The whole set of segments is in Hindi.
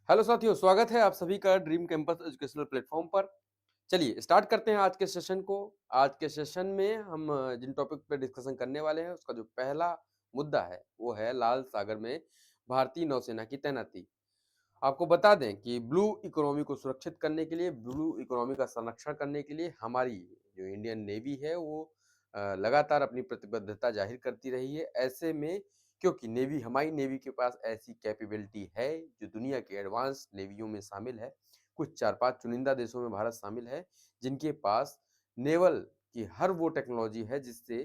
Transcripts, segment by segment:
हेलो साथियों, स्वागत है आप सभी का ड्रीम कैंपस एजुकेशनल प्लेटफॉर्म पर। चलिए स्टार्ट करते हैं आज के सेशन को। आज के सेशन में हम जिन टॉपिक पे डिस्कशन करने वाले हैं उसका जो पहला मुद्दा है वो है लाल सागर में भारतीय नौसेना की तैनाती। आपको बता दें कि ब्लू इकोनॉमी को सुरक्षित करने के लिए, ब्लू इकोनॉमी का संरक्षण करने के लिए हमारी जो इंडियन नेवी है वो लगातार अपनी प्रतिबद्धता जाहिर करती रही है। ऐसे में क्योंकि नेवी हमारी नेवी के पास ऐसी कैपेबिलिटी है जो दुनिया के एडवांस नेवियों में शामिल है। कुछ 4-5 चुनिंदा देशों में भारत शामिल है जिनके पास नेवल की हर वो टेक्नोलॉजी है जिससे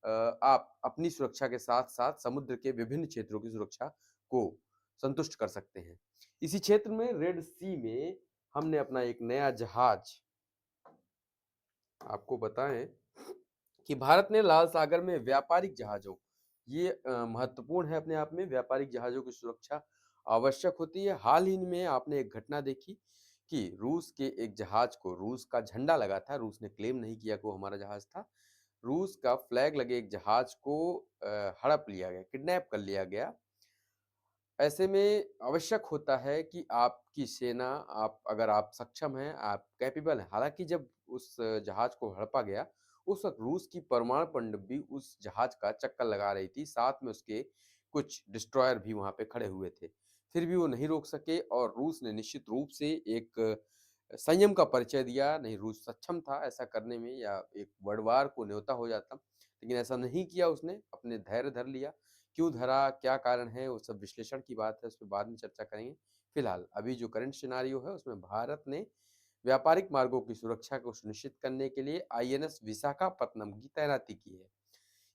आप अपनी सुरक्षा के साथ-साथ समुद्र के विभिन्न क्षेत्रों की सुरक्षा को संतुष्ट कर सकते हैं। इसी क्षेत्र में रेड सी में हमने अपना एक नया जहाज आपको बताएं कि भारत ने लाल सागर में व्यापारिक जहाजों ये महत्वपूर्ण है अपने आप में। व्यापारिक जहाजों की सुरक्षा आवश्यक होती है। हाल ही में आपने एक घटना देखी कि रूस के एक जहाज को रूस का झंडा लगा था, रूस ने क्लेम नहीं किया कि वो हमारा जहाज था। रूस का फ्लैग लगे एक जहाज को हड़प लिया गया, किडनैप कर लिया गया। ऐसे में आवश्यक होता है कि आपकी सेना, आप अगर आप सक्षम हैं, आप कैपेबल हैं। हालाँकि जब उस जहाज को हड़पा गया, उस वक़्त रूस की परमाणु पनडुब्बी उस जहाज का चक्कर लगा रही थी, साथ में उसके कुछ डिस्ट्रॉयर भी वहाँ पे खड़े हुए थे। फिर भी वो नहीं रोक सके और रूस ने निश्चित रूप से एक संयम का परिचय दिया। नहीं, रूस सक्षम था ऐसा करने में या एक वर्ल्ड को न्योता हो जाता, लेकिन ऐसा नहीं किया उसने, अपने धैर्य धर लिया। क्यों धरा, क्या कारण है, वो सब विश्लेषण की बात है, उस पे बाद में चर्चा करेंगे। फिलहाल अभी जो करंट सिनेरियो है उसमें भारत ने व्यापारिक मार्गों की सुरक्षा को सुनिश्चित करने के लिए आईएनएस विशाखापत्तनम की तैनाती की है।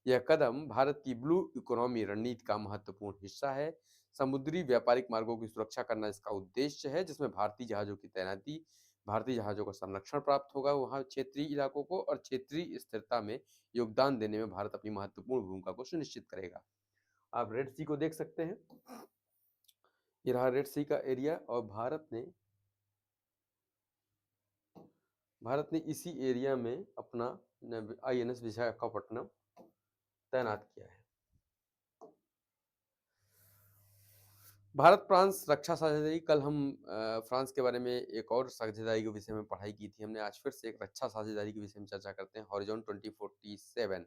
यह कदम भारत की ब्लू इकोनॉमी रणनीति का महत्वपूर्ण हिस्सा है। समुद्री व्यापारिक मार्गों की सुरक्षा करना इसका उद्देश्य है, जिसमें भारतीय जहाजों की तैनाती, भारतीय जहाजों का संरक्षण प्राप्त होगा वहाँ क्षेत्रीय इलाकों को, और क्षेत्रीय स्थिरता में योगदान देने में भारत अपनी महत्वपूर्ण भूमिका को सुनिश्चित करेगा। आप रेड सी को देख सकते हैं। ये रहा रेड सी का एरिया और भारत ने इसी एरिया में अपना आईएनएस विशाखापट्टनम तैनात किया है। भारत फ्रांस रक्षा साझेदारी, कल हम फ्रांस के बारे में एक और साझेदारी के विषय में पढ़ाई की थी हमने। आज फिर से एक रक्षा साझेदारी के विषय में चर्चा करते हैं। हॉरिजॉन 2047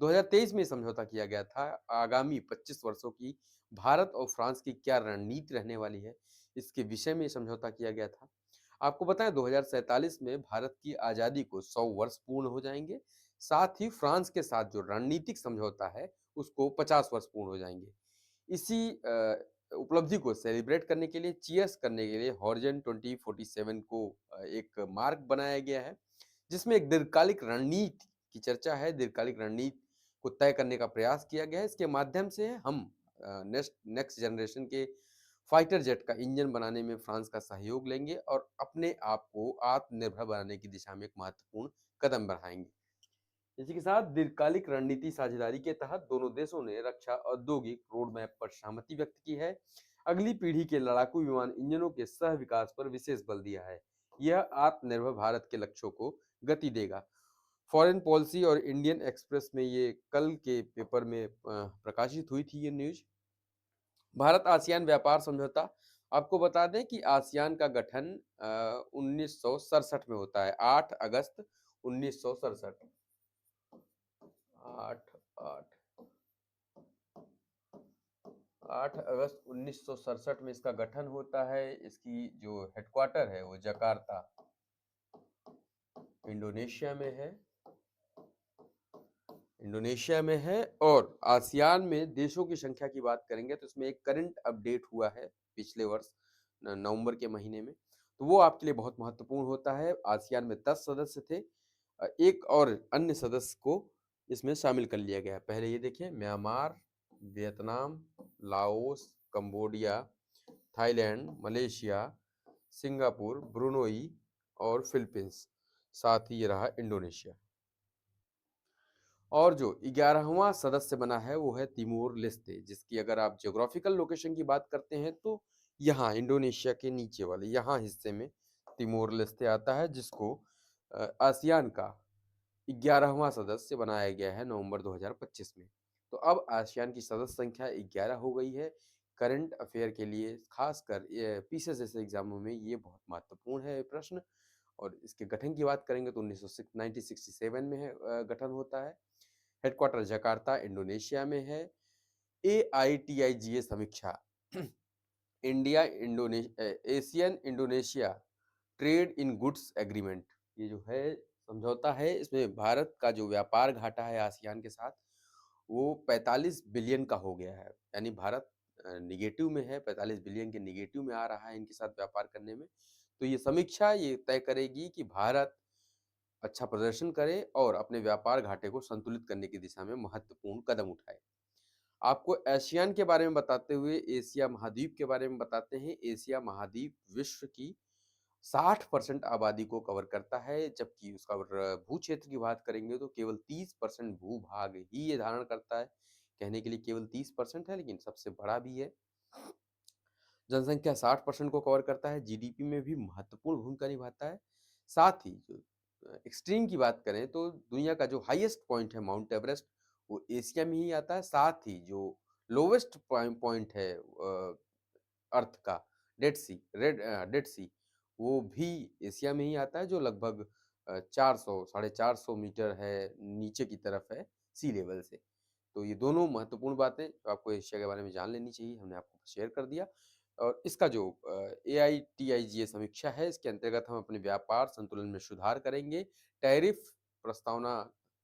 2023 में समझौता किया गया था। आगामी 25 वर्षों की भारत और फ्रांस की क्या रणनीति रहने वाली है, इसके विषय में समझौता किया गया था। आपको बताएं 2047 में भारत की आज़ादी को 100 वर्ष पूर्ण हो जाएंगे। साथ ही फ्रांस के साथ जो रणनीतिक समझौता है उसको 50 वर्ष पूर्ण हो जाएंगे। इसी उपलब्धि को सेलिब्रेट करने के लिए, चीयर्स करने के लिए हॉरिजॉन 2047 को एक मार्ग बनाया गया है, जिसमें एक दीर्घकालिक रणनीति की चर्चा है। दीर्घकालिक रणनीति को तय करने का प्रयास किया गया है। इसके माध्यम से हम नेक्स्ट जनरेशन के फाइटर जेट का इंजन बनाने में फ्रांस का सहयोग लेंगे और अपने आप को आत्मनिर्भर बनाने की दिशा में एक महत्वपूर्ण कदम बढ़ाएंगे। इसी के साथ दीर्घकालिक रणनीति साझेदारी के तहत दोनों देशों ने रक्षा औद्योगिक रोड मैप पर सहमति व्यक्त की है। अगली पीढ़ी के लड़ाकू विमान इंजनों के सह विकास पर विशेष बल दिया है। यह आत्मनिर्भर भारत के लक्ष्यों को गति देगा। फॉरेन पॉलिसी और इंडियन एक्सप्रेस में ये कल के पेपर में प्रकाशित हुई थी ये न्यूज। भारत आसियान व्यापार समझौता, आपको बता दें कि आसियान का गठन 1967 में होता है। 8 अगस्त 1967, 8 8 8 अगस्त 1967 में इसका गठन होता है। इसकी जो हेडक्वार्टर है वो जकार्ता, इंडोनेशिया में है। और आसियान में देशों की संख्या की बात करेंगे तो इसमें एक करंट अपडेट हुआ है पिछले वर्ष नवंबर के महीने में, तो वो आपके लिए बहुत महत्वपूर्ण होता है। आसियान में 10 सदस्य थे। एक और अन्य सदस्य को इसमें शामिल कर लिया गया। पहले ये देखिए, Myanmar, Vietnam, Laos, Cambodia, Thailand, Malaysia, Singapore, Brunei और फिलीपींस। साथ ही ये रहा इंडोनेशिया। और जो 11वां सदस्य बना है वो है तिमोर लेस्ते, जिसकी अगर आप ज्योग्राफिकल लोकेशन की बात करते हैं तो यहाँ इंडोनेशिया के नीचे वाले यहाँ हिस्से में तिमोर लेस्ते आता है, जिसको आसियान का 11वां सदस्य बनाया गया है नवंबर 2025 में। तो अब आसियान की सदस्य संख्या 11 हो गई है। करंट अफेयर के लिए खासकर ये पीसीएस जैसे एग्जामों में ये बहुत महत्वपूर्ण है प्रश्न। और इसके गठन की बात करेंगे तो 1967 में गठन होता है। हेडक्वार्टर जकार्ता इंडोनेशिया में है। AITIGA समीक्षा India Asian Indonesia trade in goods agreement, ये जो है समझौता है, इसमें भारत का जो व्यापार घाटा है आसियान के साथ वो 45 बिलियन का हो गया है। यानी भारत निगेटिव में है, 45 बिलियन के निगेटिव में आ रहा है इनके साथ व्यापार करने में। तो ये समीक्षा ये तय करेगी कि भारत अच्छा प्रदर्शन करे और अपने व्यापार घाटे को संतुलित करने की दिशा में महत्वपूर्ण कदम उठाए। आपको एशियान के बारे में बताते हुए एशिया महाद्वीप के बारे में बताते हैं। एशिया महाद्वीप विश्व की 60% आबादी को कवर करता है, जबकि उसका भू क्षेत्र की बात करेंगे तो केवल 30% भूभाग ही ये धारण करता है। कहने के लिए केवल 30% है, लेकिन सबसे बड़ा भी है। जनसंख्या 60% को कवर करता है, जीडीपी में भी महत्वपूर्ण भूमिका निभाता है। साथ ही जो एक्सट्रीम की बात करें तो दुनिया का जो हाईएस्ट पॉइंट है माउंट एवरेस्ट, वो एशिया में ही आता है। साथ ही जो लोवेस्ट पॉइंट है अर्थ का, डेड सी, वो भी एशिया में ही आता है, जो लगभग 400 साढ़े 400 मीटर है, नीचे की तरफ है सी लेवल से। तो ये दोनों महत्वपूर्ण बातें जो आपको एशिया के बारे में जान लेनी चाहिए, हमने आपको शेयर कर दिया। और इसका जो AITIGA समीक्षा है, इसके अंतर्गत हम अपने व्यापार संतुलन में सुधार करेंगे, टैरिफ प्रस्तावना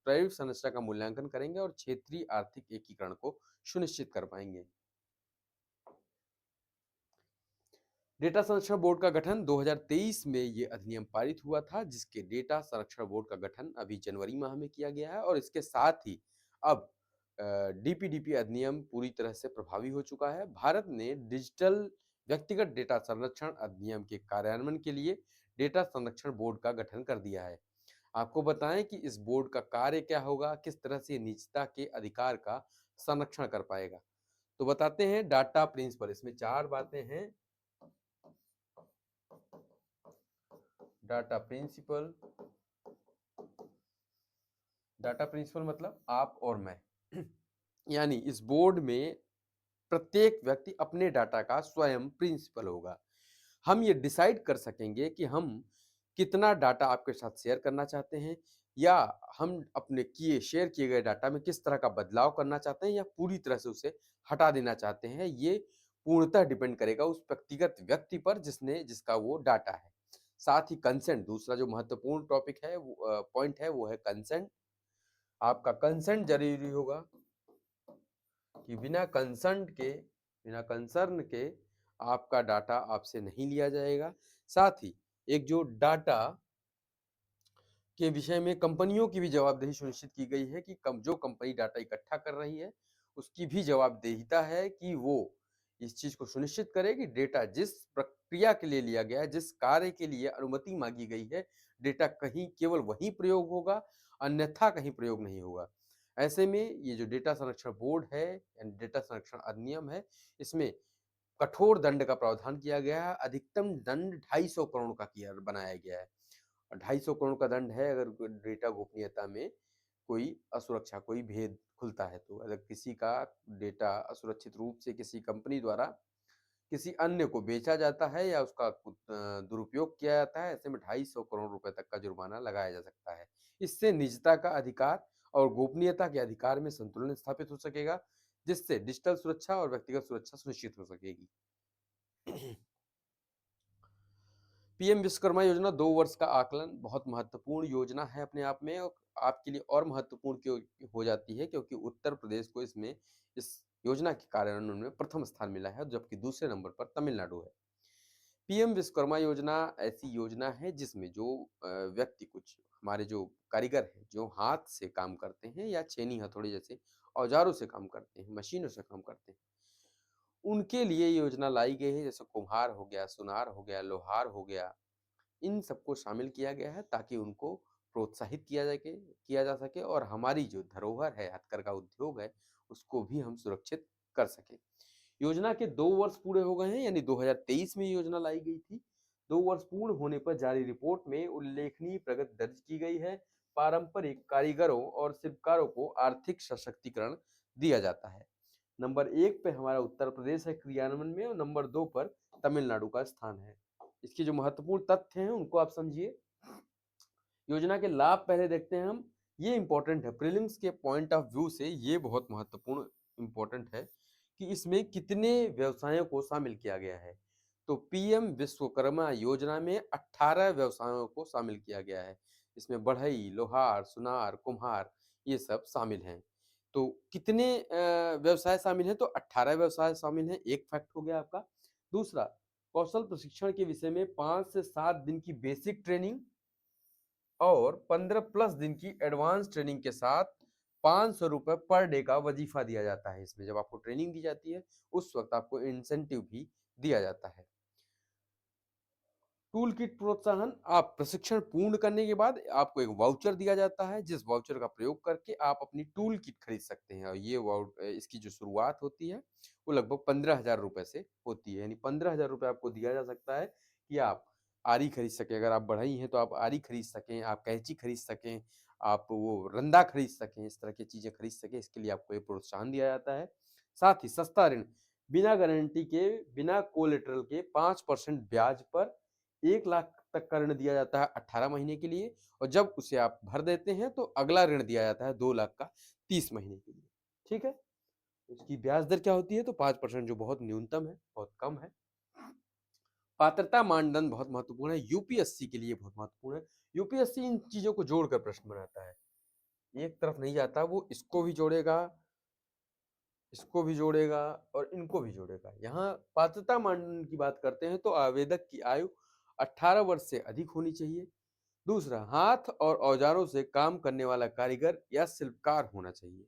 टैरिफ संरचना का मूल्यांकन करेंगे और क्षेत्रीय आर्थिक एकीकरण को सुनिश्चित कर पाएंगे। डेटा संरक्षण बोर्ड का गठन 2023 में ये अधिनियम पारित हुआ था, जिसके डेटा संरक्षण बोर्ड का गठन अभी जनवरी माह में किया गया है। और इसके साथ ही अब DPDP अधिनियम पूरी तरह से प्रभावी हो चुका है। भारत ने डिजिटल व्यक्तिगत डेटा संरक्षण अधिनियम के कार्यान्वयन के लिए डेटा संरक्षण बोर्ड का गठन कर दिया है। आपको बताएं कि इस बोर्ड का कार्य क्या होगा, किस तरह से निजता के अधिकार का संरक्षण कर पाएगा। तो बताते हैं डाटा प्रिंसिपल, इसमें 4 बातें हैं। डाटा प्रिंसिपल, डाटा प्रिंसिपल मतलब आप और मैं यानी इस बोर्ड में प्रत्येक व्यक्ति अपने डाटा का स्वयं प्रिंसिपल होगा। हम ये डिसाइड कर सकेंगे कि हम कितना डाटा आपके साथ शेयर करना चाहते हैं, या हम अपने शेयर किए गए डाटा में किस तरह का बदलाव करना चाहते हैं, या पूरी तरह से उसे हटा देना चाहते हैं। ये पूर्णतः डिपेंड करेगा उस व्यक्तिगत व्यक्ति पर जिसका वो डाटा है। साथ ही कंसेंट, दूसरा जो महत्वपूर्ण टॉपिक है, पॉइंट है, वो है कंसेंट। आपका कंसेंट जरूरी होगा कि बिना कंसर्न के आपका डाटा आपसे नहीं लिया जाएगा। साथ ही एक जो डाटा के विषय में कंपनियों की भी जवाबदेही सुनिश्चित की गई है कि जो कंपनी डाटा इकट्ठा कर रही है उसकी भी जवाबदेहिता है कि वो इस चीज को सुनिश्चित करे कि डेटा जिस प्रक्रिया के लिए लिया गया है, जिस कार्य के लिए अनुमति मांगी गई है, डेटा कहीं केवल वहीं प्रयोग होगा, अन्यथा कहीं प्रयोग नहीं होगा। ऐसे में ये जो डेटा संरक्षण बोर्ड है यानी डेटा संरक्षण अधिनियम है, इसमें कठोर दंड का प्रावधान किया गया है। अधिकतम दंड 250 करोड़ का किया बनाया गया है। 250 करोड़ का दंड है अगर डेटा गोपनीयता में कोई असुरक्षा, कोई भेद खुलता है। तो अगर किसी का डेटा असुरक्षित रूप से किसी कंपनी द्वारा किसी अन्य को बेचा जाता है या उसका दुरुपयोग किया जाता है, ऐसे में 250 करोड़ रुपए तक का जुर्माना लगाया जा सकता है। इससे निजता का अधिकार और गोपनीयता के अधिकार में संतुलन स्थापित हो सकेगा, जिससे डिजिटल सुरक्षा और व्यक्तिगत सुरक्षा सुनिश्चित हो सकेगी। पीएम विश्वकर्मा योजना 2 वर्ष का आकलन बहुत महत्वपूर्ण योजना है अपने आप में, और आपके लिए और महत्वपूर्ण क्यों हो जाती है, क्योंकि उत्तर प्रदेश को इसमें इस योजना के कार्यान्वयन में प्रथम स्थान मिला है, जबकि दूसरे नंबर पर तमिलनाडु है। पीएम विश्वकर्मा योजना ऐसी योजना है जिसमें जो व्यक्ति, कुछ हमारे जो कारीगर हैं जो हाथ से काम करते हैं या छेनी हथौड़ी जैसे औजारों से काम करते हैं, मशीनों से काम करते हैं, उनके लिए योजना लाई गई है। जैसे कुम्हार हो गया, सुनार हो गया, लोहार हो गया, इन सबको शामिल किया गया है ताकि उनको प्रोत्साहित किया जा सके और हमारी जो धरोहर है, हथकरघा उद्योग है, उसको भी हम सुरक्षित कर सकें। योजना के 2 वर्ष पूरे हो गए हैं, यानी 2023 में योजना लाई गई थी। 2 वर्ष पूर्ण होने पर जारी रिपोर्ट में उल्लेखनीय प्रगति दर्ज की गई है। पारंपरिक कारीगरों और शिल्पकारों को आर्थिक सशक्तिकरण दिया जाता है। नंबर 1 पे हमारा उत्तर प्रदेश है क्रियान्वयन में और नंबर 2 पर तमिलनाडु का स्थान है। इसके जो महत्वपूर्ण तथ्य हैं उनको आप समझिए। योजना के लाभ पहले देखते हैं हम। ये इंपॉर्टेंट है, प्रीलिम्स के पॉइंट ऑफ व्यू से ये बहुत महत्वपूर्ण इंपॉर्टेंट है कि इसमें कितने व्यवसायों को शामिल किया गया है। तो पीएम विश्वकर्मा योजना में 18 व्यवसायों को शामिल किया गया है। इसमें बढ़ई, लोहार, सुनार, कुम्हार ये सब शामिल हैं। तो कितने व्यवसाय शामिल हैं? तो 18 व्यवसाय शामिल हैं। एक फैक्ट हो गया आपका। दूसरा, कौशल प्रशिक्षण के विषय में 5 से 7 दिन की बेसिक ट्रेनिंग और 15 प्लस दिन की एडवांस ट्रेनिंग के साथ 500 रुपए पर डे का वजीफा दिया जाता है। इसमें जब आपको ट्रेनिंग दी जाती है उस वक्त आपको इंसेंटिव भी दिया जाता है। टूल किट प्रोत्साहन, आप प्रशिक्षण पूर्ण करने के बाद आपको एक वाउचर दिया जाता है, जिस वाउचर का प्रयोग करके आप अपनी टूल किट खरीद सकते हैं। और ये इसकी जो शुरुआत होती है वो लगभग 15,000 रुपए से होती है। यानी 15,000 रुपए आपको दिया जा सकता है कि आप आरी खरीद सकें। अगर आप बढ़ई हैं तो आप आरी खरीद सकें, आप कैंची खरीद सकें, आप वो रंदा खरीद सकें, इस तरह की चीजें खरीद सकें। इसके लिए आपको ये प्रोत्साहन दिया जाता है। साथ ही सस्ता ऋण, बिना गारंटी के, बिना कोलेटरल के 5% ब्याज पर 1 लाख तक का ऋण दिया जाता है 18 महीने के लिए। और जब उसे आप भर देते हैं तो अगला ऋण दिया जाता है 2 लाख का 30 महीने के लिए। ठीक है, उसकी ब्याज दर क्या होती है? तो 5%, जो बहुत न्यूनतम है, बहुत कम है। पात्रता मानदंड बहुत महत्वपूर्ण है, यूपीएससी के लिए बहुत महत्वपूर्ण है। यूपीएससी इन चीजों को जोड़कर प्रश्न बनाता है, एक तरफ नहीं जाता, वो इसको भी जोड़ेगा, इसको भी जोड़ेगा और इनको भी जोड़ेगा। यहाँ पात्रता मानदंड की बात करते हैं तो आवेदक की आयु 18 वर्ष से अधिक होनी चाहिए। दूसरा, हाथ और औजारों से काम करने वाला कारीगर या शिल्पकार होना चाहिए।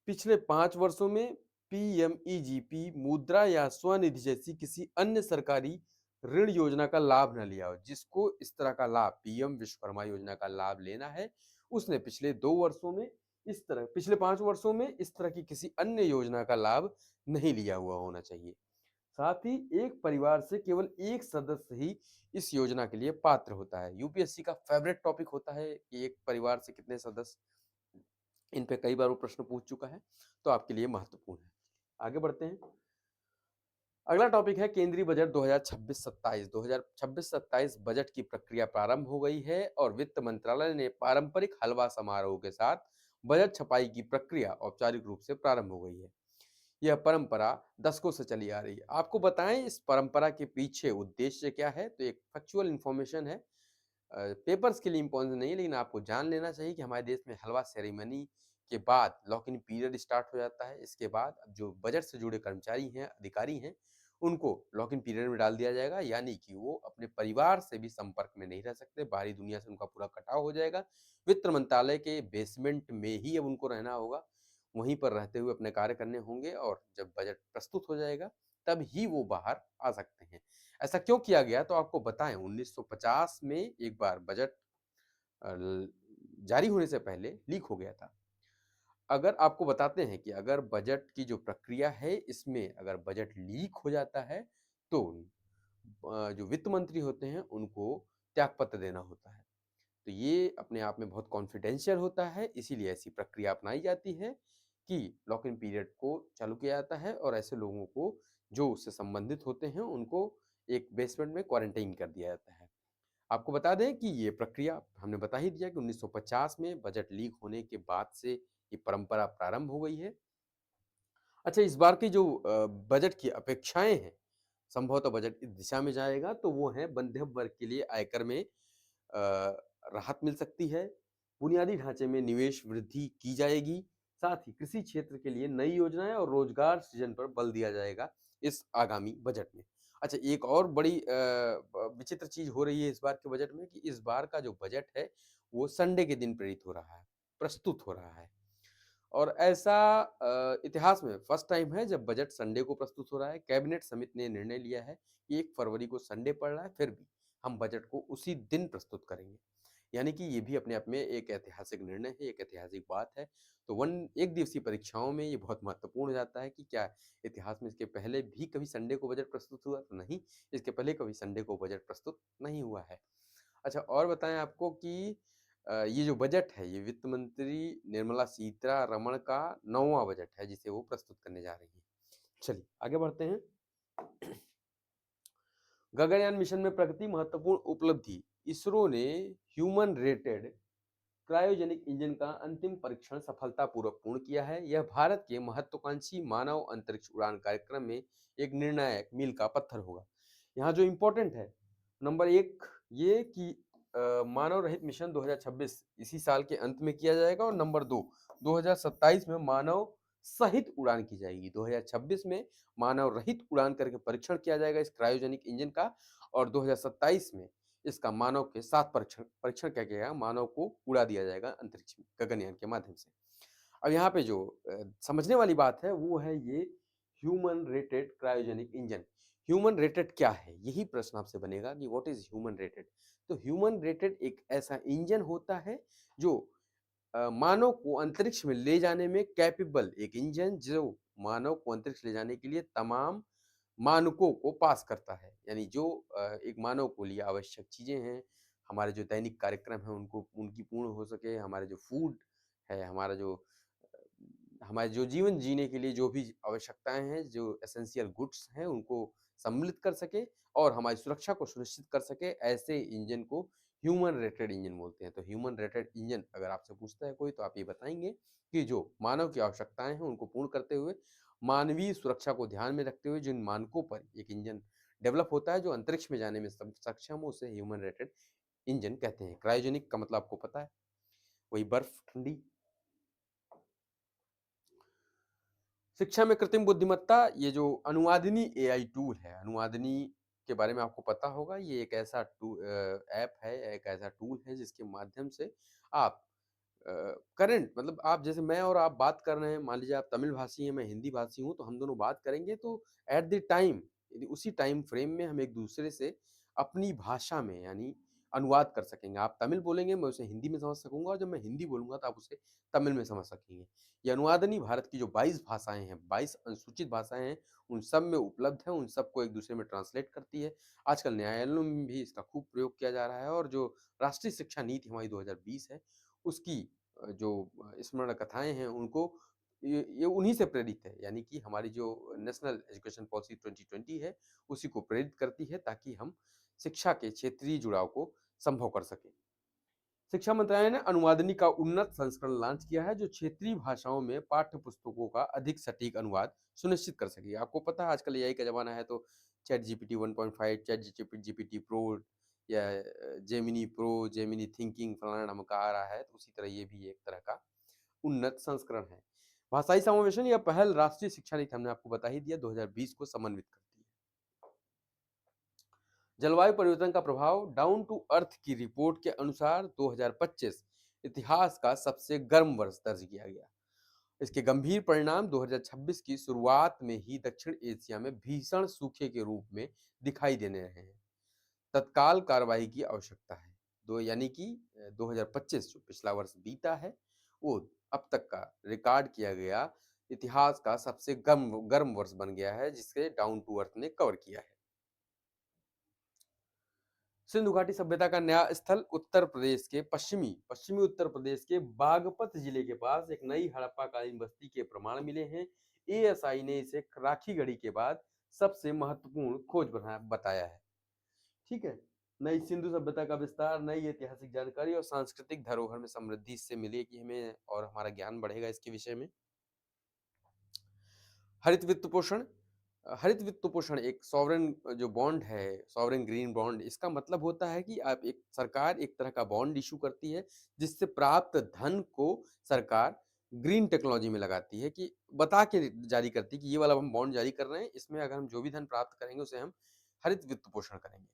पिछले 5 वर्षों में पीएमईजीपी, मुद्रा या स्वनिधि जैसी किसी अन्य सरकारी ऋण योजना का लाभ न लिया हो। जिसको इस तरह का लाभ, पीएम विश्वकर्मा योजना का लाभ लेना है, उसने पिछले 2 वर्षों में इस तरह, पिछले 5 वर्षों में इस तरह की किसी अन्य योजना का लाभ नहीं लिया हुआ होना चाहिए। साथ ही एक परिवार से केवल एक सदस्य ही इस योजना के लिए पात्र होता है। यूपीएससी का फेवरेट टॉपिक होता है कि एक परिवार से कितने सदस्य। इन पे कई बार वो प्रश्न पूछ चुका है, तो आपके लिए महत्वपूर्ण है। आगे बढ़ते हैं। अगला टॉपिक है केंद्रीय बजट 2026-27। 2026-27 बजट की प्रक्रिया प्रारंभ हो गई है और वित्त मंत्रालय ने पारंपरिक हलवा समारोह के साथ बजट छपाई की प्रक्रिया औपचारिक रूप से प्रारंभ हो गई है। यह परंपरा दशकों से चली आ रही है। आपको बताएं इस परंपरा के पीछे उद्देश्य क्या है? तो एक फैक्चुअल इंफॉर्मेशन है, पेपर्स के लिए इम्पोर्टेंट नहीं है, लेकिन आपको जान लेना चाहिए कि हमारे देश में हलवा सेरेमनी के बाद लॉक इन पीरियड स्टार्ट हो जाता है। इसके बाद जो बजट से जुड़े कर्मचारी हैं, अधिकारी हैं, उनको लॉक इन पीरियड में डाल दिया जाएगा। यानी कि वो अपने परिवार से भी संपर्क में नहीं रह सकते, बाहरी दुनिया से उनका पूरा कटाव हो जाएगा। वित्त मंत्रालय के बेसमेंट में ही अब उनको रहना होगा, वहीं पर रहते हुए अपने कार्य करने होंगे और जब बजट प्रस्तुत हो जाएगा तब ही वो बाहर आ सकते हैं। ऐसा क्यों किया गया? तो आपको बताएं, 1950 में एक बार बजट जारी होने से पहले लीक हो गया था। अगर आपको बताते हैं कि अगर बजट की जो प्रक्रिया है इसमें अगर बजट लीक हो जाता है तो जो वित्त मंत्री होते हैं उनको त्यागपत्र देना होता है। तो ये अपने आप में बहुत कॉन्फिडेंशियल होता है, इसीलिए ऐसी प्रक्रिया अपनाई जाती है कि लॉक इन पीरियड को चालू किया जाता है और ऐसे लोगों को जो उससे संबंधित होते हैं उनको एक बेसमेंट में क्वारंटाइन कर दिया जाता है। आपको बता दें कि ये प्रक्रिया हमने बता ही दिया कि 1950 में बजट लीक होने के बाद से ये परंपरा प्रारंभ हो गई है। अच्छा, इस बार की जो बजट की अपेक्षाएं हैं, संभवतः बजट इस दिशा में जाएगा, तो वो है मध्यम वर्ग के लिए आयकर में राहत मिल सकती है, बुनियादी ढांचे में निवेश वृद्धि की जाएगी, साथ ही कृषि क्षेत्र के लिए नई योजनाएं और रोजगार सृजन पर बल दिया जाएगा इस आगामी बजट में। अच्छा, एक और बड़ी विचित्र चीज हो रही है इस बार के बजट में कि इस बार का जो बजट है वो संडे के दिन प्रेरित हो रहा है, प्रस्तुत हो रहा है। और ऐसा इतिहास में फर्स्ट टाइम है जब बजट संडे को प्रस्तुत हो रहा है। कैबिनेट समिति ने निर्णय लिया है कि 1 फरवरी को संडे पड़ रहा है, फिर भी हम बजट को उसी दिन प्रस्तुत करेंगे। यानी कि ये भी अपने आप में एक ऐतिहासिक निर्णय है, एक ऐतिहासिक बात है। तो एक दिवसीय परीक्षाओं में ये बहुत महत्वपूर्ण हो जाता है कि क्या इतिहास में इसके पहले भी कभी संडे को बजट प्रस्तुत हुआ? तो नहीं, इसके पहले कभी संडे को बजट प्रस्तुत नहीं हुआ है। अच्छा, और बताएं आपको कि ये जो बजट है, ये वित्त मंत्री निर्मला सीतारमण का 9वां बजट है, जिसे वो प्रस्तुत करने जा रही हैं। चलिए, आगे बढ़ते हैं। गगनयान मिशन में प्रगति, महत्वपूर्ण उपलब्धि। इसरो ने ह्यूमन रेटेड क्रायोजेनिक इंजन का अंतिम परीक्षण सफलतापूर्वक पूर्ण किया है। यह भारत के महत्वाकांक्षी मानव अंतरिक्ष उड़ान कार्यक्रम में एक निर्णायक मील का पत्थर होगा। यहाँ जो इम्पोर्टेंट है, नंबर एक ये कि मानव रहित मिशन 2026 इसी साल के अंत में किया जाएगा, और नंबर दो 2027 में मानव सहित उड़ान की जाएगी। 2026 में मानव रहित उड़ान करके परीक्षण किया जाएगा इस क्रायोजेनिक इंजन का, और 2027 में इसका मानव के साथ परीक्षण परीक्षण किया गया, मानव को उड़ा दिया जाएगा अंतरिक्ष में गगनयान के माध्यम से। अब यहाँ पे जो समझने वाली बात है वो है ये human rated cryogenic engine. Human rated क्या है, यही प्रश्न आपसे बनेगा कि व्हाट इज ह्यूमन रेटेड। तो ह्यूमन रेटेड एक ऐसा इंजन होता है जो मानव को अंतरिक्ष में ले जाने में कैपेबल, एक इंजन जो मानव को अंतरिक्ष ले जाने के लिए तमाम मानकों को पास करता है। यानी जो एक मानव को लिए आवश्यक चीजें हैं, हमारे जो दैनिक कार्यक्रम है उनको उनकी पूर्ण हो सके, हमारे जो फूड है, हमारे जो जीवन जीने के लिए जो भी आवश्यकताएं हैं, जो एसेंशियल गुड्स हैं, उनको सम्मिलित कर सके और हमारी सुरक्षा को सुनिश्चित कर सके, ऐसे इंजन को ह्यूमन रेटेड इंजन बोलते हैं। तो ह्यूमन रेटेड इंजन अगर आपसे पूछता है कोई, तो आप ये बताएंगे कि जो मानव की आवश्यकताएं हैं उनको पूर्ण करते हुए, मानवीय सुरक्षा को ध्यान में रखते हुए जिन मानकों पर एक इंजन डेवलप होता है जो अंतरिक्ष में जाने में सक्षम हो, उसे ह्यूमन रेटेड इंजन कहते हैं। क्रायोजेनिक का मतलब आपको पता है, वही बर्फ ठंडी। शिक्षा में कृत्रिम बुद्धिमत्ता, ये जो अनुवादिनी एआई टूल है, अनुवादिनी के बारे में आपको पता होगा। ये एक ऐसा ऐप है, एक ऐसा टूल है जिसके माध्यम से आप करंट, मतलब आप जैसे मैं और आप बात कर रहे हैं, मान लीजिए आप तमिल भाषी हैं, मैं हिंदी भाषी हूँ, तो हम दोनों बात करेंगे तो एट द टाइम, यदि उसी टाइम फ्रेम में हम एक दूसरे से अपनी भाषा में यानी अनुवाद कर सकेंगे। आप तमिल बोलेंगे, मैं उसे हिंदी में समझ सकूंगा, और जब मैं हिंदी बोलूंगा तो आप उसे तमिल में समझ सकेंगे। ये अनुवादनी भारत की जो 22 भाषाएं हैं, 22 अनुसूचित भाषाएं हैं, उन सब में उपलब्ध है, उन सबको एक दूसरे में ट्रांसलेट करती है। आजकल न्यायालयों में भी इसका खूब प्रयोग किया जा रहा है, और जो राष्ट्रीय शिक्षा नीति हमारी 2020 है, उसकी जो स्मरण कथाएं हैं, उनको ये उन्हीं से प्रेरित है। यानी कि हमारी जो नेशनल एजुकेशन पॉलिसी 2020 है, उसी को प्रेरित करती है, ताकि हम शिक्षा के क्षेत्रीय जुड़ाव को संभव कर सकें। शिक्षा मंत्रालय ने अनुवादनी का उन्नत संस्करण लॉन्च किया है, जो क्षेत्रीय भाषाओं में पाठ्य पुस्तकों का अधिक सटीक अनुवाद सुनिश्चित कर सके। आपको पता है आजकल एआई का जमाना है, तो chat GPT 1.5, chat GPT pro या जेमिनी प्रो, जेमिनी थिंकिंग फलाना नाम का आ रहा है, तो उसी तरह ये भी एक तरह का उन्नत संस्करण है। भाषाई समावेशन, यह पहल राष्ट्रीय शिक्षा नीति हमने आपको बता ही दिया 2020 को समन्वित करती है। जलवायु परिवर्तन का प्रभाव, डाउन टू अर्थ की रिपोर्ट के अनुसार 2025 इतिहास का सबसे गर्म वर्ष दर्ज किया गया। इसके गंभीर परिणाम 2026 की शुरुआत में ही दक्षिण एशिया में भीषण सूखे के रूप में दिखाई देने रहे हैं। तत्काल कार्रवाई की आवश्यकता है। दो यानी कि 2025 जो पिछला वर्ष बीता है, वो अब तक का रिकॉर्ड किया गया इतिहास का सबसे गर्म वर्ष बन गया है, जिससे डाउन टू अर्थ ने कवर किया है। सिंधु घाटी सभ्यता का नया स्थल, उत्तर प्रदेश के पश्चिमी उत्तर प्रदेश के बागपत जिले के पास एक नई हड़प्पा कालीन बस्ती के प्रमाण मिले हैं। एएसआई ने इसे राखी गढ़ी के बाद सबसे महत्वपूर्ण खोज बताया है। ठीक है, नई सिंधु सभ्यता का विस्तार, नई ऐतिहासिक जानकारी और सांस्कृतिक धरोहर में समृद्धि इससे मिलेगी हमें, और हमारा ज्ञान बढ़ेगा इसके विषय में। हरित वित्त पोषण, हरित वित्त पोषण एक सॉवरेन जो बॉन्ड है, सॉवरेन ग्रीन बॉन्ड, इसका मतलब होता है कि आप एक सरकार एक तरह का बॉन्ड इशू करती है, जिससे प्राप्त धन को सरकार ग्रीन टेक्नोलॉजी में लगाती है, कि बता के जारी करती है कि ये वाला हम बॉन्ड जारी कर रहे हैं, इसमें अगर हम जो भी धन प्राप्त करेंगे उसे हम हरित वित्त पोषण करेंगे।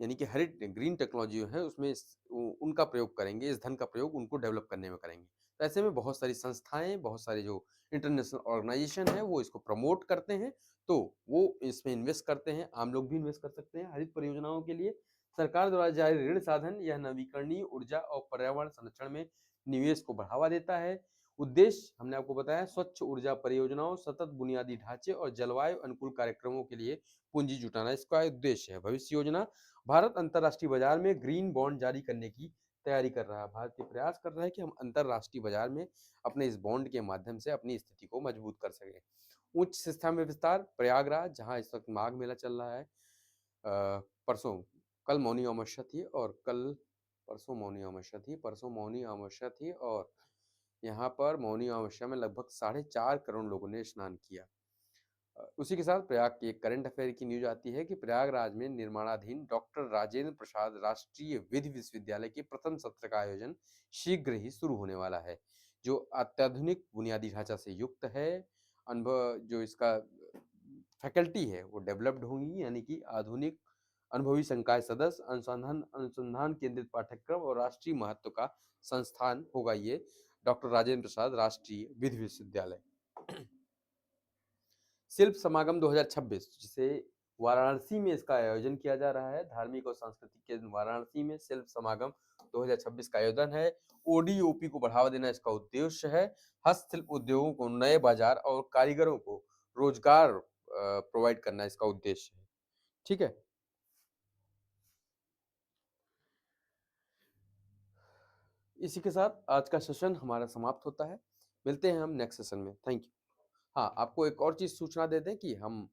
यानी कि हरित ग्रीन टेक्नोलॉजी जो है उसमें उनका प्रयोग करेंगे, इस धन का प्रयोग उनको डेवलप करने में करेंगे। तो ऐसे में बहुत सारी संस्थाएं, बहुत सारे जो इंटरनेशनल ऑर्गेनाइजेशन है, वो इसको प्रमोट करते हैं, तो वो इसमें इन्वेस्ट करते हैं। आम लोग भी इन्वेस्ट कर सकते हैं हरित परियोजनाओं के लिए। सरकार द्वारा जारी ऋण साधन यह नवीकरणीय ऊर्जा और पर्यावरण संरक्षण में निवेश को बढ़ावा देता है। उद्देश्य हमने आपको बताया, स्वच्छ ऊर्जा परियोजनाओं, सतत बुनियादी ढांचे और जलवायु अनुकूल कार्यक्रमों के लिए पूंजी जुटाना इसका उद्देश्य है। भविष्य योजना, भारत अंतर्राष्ट्रीय बाजार में ग्रीन बॉन्ड जारी करने की तैयारी कर रहा है, भारत ये प्रयास कर रहा है कि हम अंतर्राष्ट्रीय बाजार में अपने इस बॉन्ड के माध्यम से अपनी स्थिति को मजबूत कर सकें। उच्च शिक्षा में विस्तार, प्रयागराज जहाँ इस वक्त माघ मेला चल रहा है, परसों कल मौनी अमावस्या थी और परसों मौनी अमावस्या थी और यहाँ पर मौनी अमावस्या में लगभग 4.5 करोड़ लोगों ने स्नान किया। उसी के साथ प्रयाग की एक करंट अफेयर की न्यूज आती है कि प्रयागराज में निर्माणाधीन डॉक्टर राजेंद्र प्रसाद राष्ट्रीय विधि विश्वविद्यालय के प्रथम सत्र का आयोजन शीघ्र ही शुरू होने वाला है, जो अत्याधुनिक बुनियादी ढांचा से युक्त है। अनुभव जो इसका फैकल्टी है वो डेवलप्ड होंगी, यानी कि आधुनिक अनुभवी संकाय सदस्य, अनुसंधान अनुसंधान केंद्रित पाठ्यक्रम और राष्ट्रीय महत्व का संस्थान होगा ये डॉक्टर राजेंद्र प्रसाद राष्ट्रीय विधि विश्वविद्यालय। शिल्प समागम 2026, जिसे वाराणसी में इसका आयोजन किया जा रहा है। धार्मिक और सांस्कृतिक केंद्र वाराणसी में शिल्प समागम 2026 का आयोजन है। ओडीओपी को बढ़ावा देना इसका उद्देश्य है। हस्तशिल्प उद्योगों को नए बाजार और कारीगरों को रोजगार प्रोवाइड करना इसका उद्देश्य है। ठीक है, इसी के साथ आज का सेशन हमारा समाप्त होता है। मिलते हैं हम नेक्स्ट सेशन में। Thank you. हाँ, आपको एक और चीज़ सूचना दे दें कि हम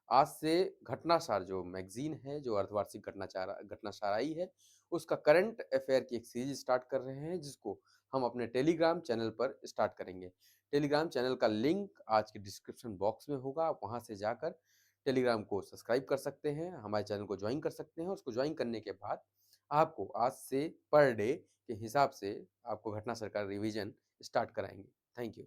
आज से घटनासार जो मैगज़ीन है, जो अर्धवार्षिक घटनासार आई है, उसका करंट अफेयर की एक सीरीज़ स्टार्ट कर रहे हैं, जिसको हम अपने टेलीग्राम चैनल पर स्टार्ट करेंगे। टेलीग्राम चैनल का लिंक आज के डिस्क्रिप्शन बॉक्स में होगा, आप वहाँ से जाकर टेलीग्राम को सब्सक्राइब कर सकते हैं, हमारे चैनल को जॉइन कर सकते हैं। उसको जॉइन करने के बाद आपको आज से पर डे के हिसाब से आपको घटनासार का रिवीजन स्टार्ट कराएँगे। Thank you.